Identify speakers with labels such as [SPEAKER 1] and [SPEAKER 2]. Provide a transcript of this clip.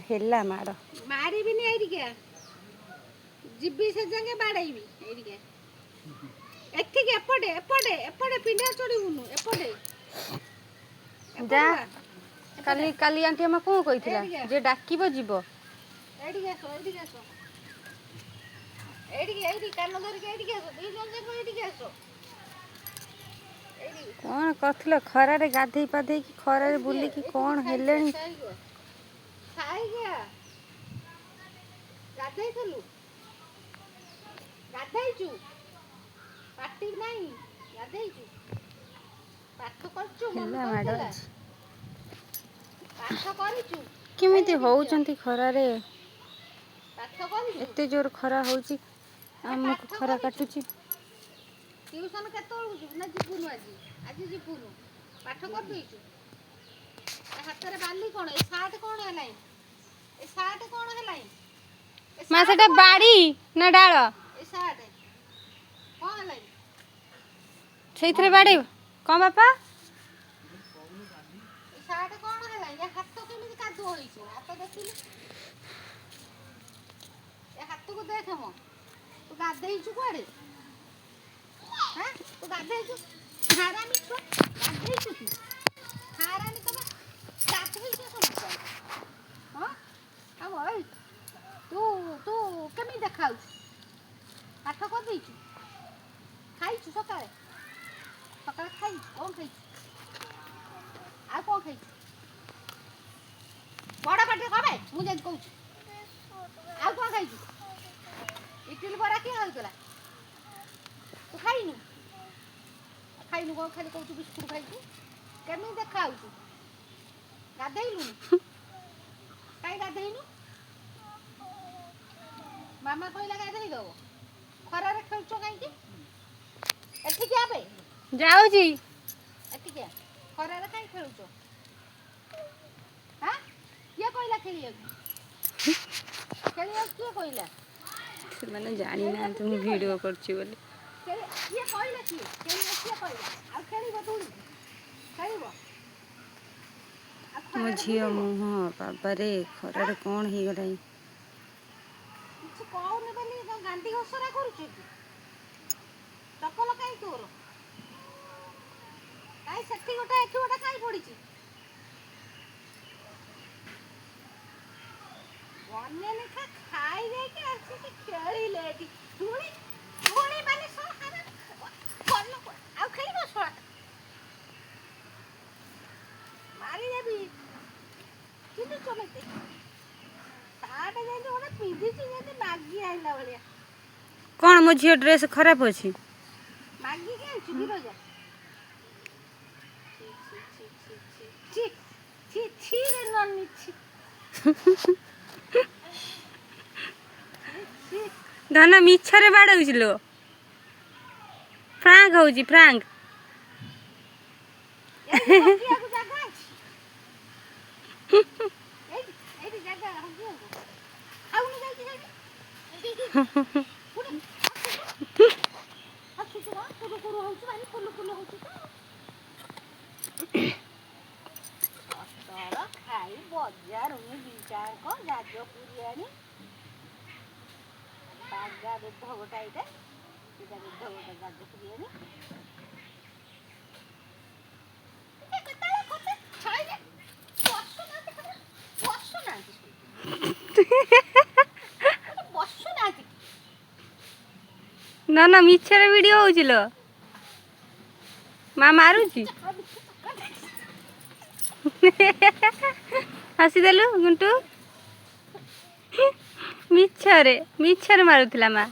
[SPEAKER 1] ହେଲା ମାଡ଼
[SPEAKER 2] ମାରିବିନି ଏଇଠିକା ଯିବି ସେ ଯାକେ ବାଡ଼େଇବି ଏଇଠିକା ଏଠିକି ଏପଟେ ଏପଟେ ଏପଟେ ପିଣ୍ଡା ଚଢ଼ିବୁନୁ ଏପଟେ
[SPEAKER 1] ଯା କାଲି କାଲି ଆଣ୍ଟି ଆମା କ'ଣ କହିଥିଲା ଯେ ଡାକିବ ଯିବ
[SPEAKER 2] ଏଇଠିକି ଆସ ଏଇଠିକି ଆସ ଏଇଠିକି ଏଇଠି କାନ ଧରିକି ଏଇଠିକି ଆସ ଦୁଇ ଜଣ ଯାକ ଏଇଠିକି ଆସ
[SPEAKER 1] କ'ଣ କରିଥିଲ ଖରାରେ ଗାଧେଇ ପାଧେଇକି ଖରାରେ ବୁଲିକି କ'ଣ ହେଲେଣି
[SPEAKER 2] ଗାଧେଇଥିଲୁ ଗାଧେଇଛୁ ପାଟି ନାହିଁ ଗାଧେଇଛୁ ପାଠ କରିଛୁ
[SPEAKER 1] ହେଲା ମାଡ଼ ଅଛି
[SPEAKER 2] ପାଠ କରିଛୁ
[SPEAKER 1] କେମିତି ହଉଛନ୍ତି ଖରାରେ
[SPEAKER 2] ପାଠ କରିଛୁ
[SPEAKER 1] ଏତେ ଜୋର ଖରା ହଉଛି ଆମକୁ ଖରା କାଟୁଛି
[SPEAKER 2] ଟ୍ୟୁସନ କେତେବେଳକୁ ଯିବୁ ନା ଯିବୁନୁ ଆଜି ଆଜି ଯିବୁନୁ ପାଠ କରିଦେଇଛୁ ହାତରେ ବାଲି କ'ଣ ଏ ସାର୍ଟ କ'ଣ ହେଲାଇଁ ଏ ସାର୍ଟ କ'ଣ ହେଲାଇଁ
[SPEAKER 1] ମା ସେଟା ବାଡ଼ି ନା ଡାଳ
[SPEAKER 2] ଏ ସାର୍ଟ କ'ଣ ହେଲାଇଁ
[SPEAKER 1] ସେଇଥିରେ ବାଡ଼େଇବ କ'ଣ ବାପା
[SPEAKER 2] ଏ ସାର୍ଟ କ'ଣ ହେଲାଇଁ ଏ ହାତ କେମିତି କାଦୁଅ ହେଇଛି ହାତ ଦେଖିଲୁ ଏ ହାତକୁ ଦେଖ ମ ତୁ ଗାଧେଇଛୁ କୁଆଡ଼େ হ্যাঁ তো গাধেইছো হারামি তো গাধেইছো কি হারামি তো গাধেইছো সমস্যা হ্যাঁ আও এই তু তু কেমি দেখাউ পাঠ কর দেইছো খাইছো সকালে সকালে খাইছো কোন খাইছো আর কোন খাইছো বড় পাটি খাবে মু যেন কইছি আর কোন খাইছো ইডলি বড়া কি হইতলা ତୁ ଖାଇନୁ ଖାଇନୁ କ'ଣ ଖାଲି କହୁଛୁ ବିସ୍କୁଟ ଖାଇଛୁ କେମିତି ଦେଖାଯାଉଛୁ ଗାଧେଇଲୁନି କାହିଁ ଗାଧେଇନୁ ମାମା କହିଲା ଗାଧେଇ ଦେବ ଖରାରେ ଖେଳୁଛ କାହିଁକି ଏଠିକି ଆବେ
[SPEAKER 1] ଯାଉଛି
[SPEAKER 2] ଏଠିକି ଖରାରେ କାହିଁ ଖେଳୁଛ ହଁ କିଏ କହିଲା ଖେଳିବାକୁ ଖେଳିବାକୁ କିଏ କହିଲା
[SPEAKER 1] ସେମାନେ ଜାଣିନାହାନ୍ତି ମୁଁ ଭିଡ଼ିଓ କରୁଛି ବୋଲି
[SPEAKER 2] କିଏ କହିଲା କିଏ କିଏ କହିଲା ଆଉ ଖେଳିବ ତୁଳି ଖେଳିବ
[SPEAKER 1] ମୋ ଝିଅ ମୁହଁ ବାବାରେ ଖରାରେ କ'ଣ ହେଇଗଲାଣି
[SPEAKER 2] କିଛି କହୁନି ବୋଲି ଗାଣ୍ଡି ଘୋଷରା କରୁଛୁ କି ଚପଲ କାହିଁ ତୋର କାହିଁ ସେଠି ଗୋଟେ ଏଠି ଗୋଟେ କାହିଁ ପଡ଼ିଛି ବନ୍ୟା ଲେଖା ଖାଇ ଦେଇକି ଆସିକି ଖେଳିଲେ ଏଠି ତୁଳି ତୁଳି ମାନେ ଆଉ ଖେଳିବ ଶଳା ମାରିଦେବି କିନ୍ତୁ ଚମେତେ ସାର୍ଟ ଯେମିତି ଗୋଟେ ପିନ୍ଧିଛି ଯେମିତି ମାଗି ଆଇଲା ଭଳିଆ
[SPEAKER 1] କ'ଣ ମୋ ଝିଅ ଡ୍ରେସ୍ ଖରାପ ଅଛି
[SPEAKER 2] ମାଗିକି ଆଣିଛୁ ବିରଜା ଛି ଛି ଛି ରେ ନନି ଛି
[SPEAKER 1] ଧନ ମିଛରେ ବାଡ଼ଉଛି ଲୋ ଫ୍ରାଙ୍କ ହଉଛି ଫ୍ରାଙ୍କ
[SPEAKER 2] ଖାଇ ବଜାର ଦିଟାଙ୍କ ଯାଜପୁରୀ ଆଣି ବାଗା ବେଧ ଗୋଟା ଏଇଟା ଏଇଟା ବେଧ ଗୋଟା ଯାଜପୁରୀ ଆଣି
[SPEAKER 1] ନା ନା ମିଛରେ ଭିଡ଼ିଓ ହଉଛି ଲୋ ମା ମାରୁଛି ହସିଦେଲୁ ଗୁଣ୍ଟୁ ମିଛରେ ମିଛରେ ମାରୁଥିଲା ମା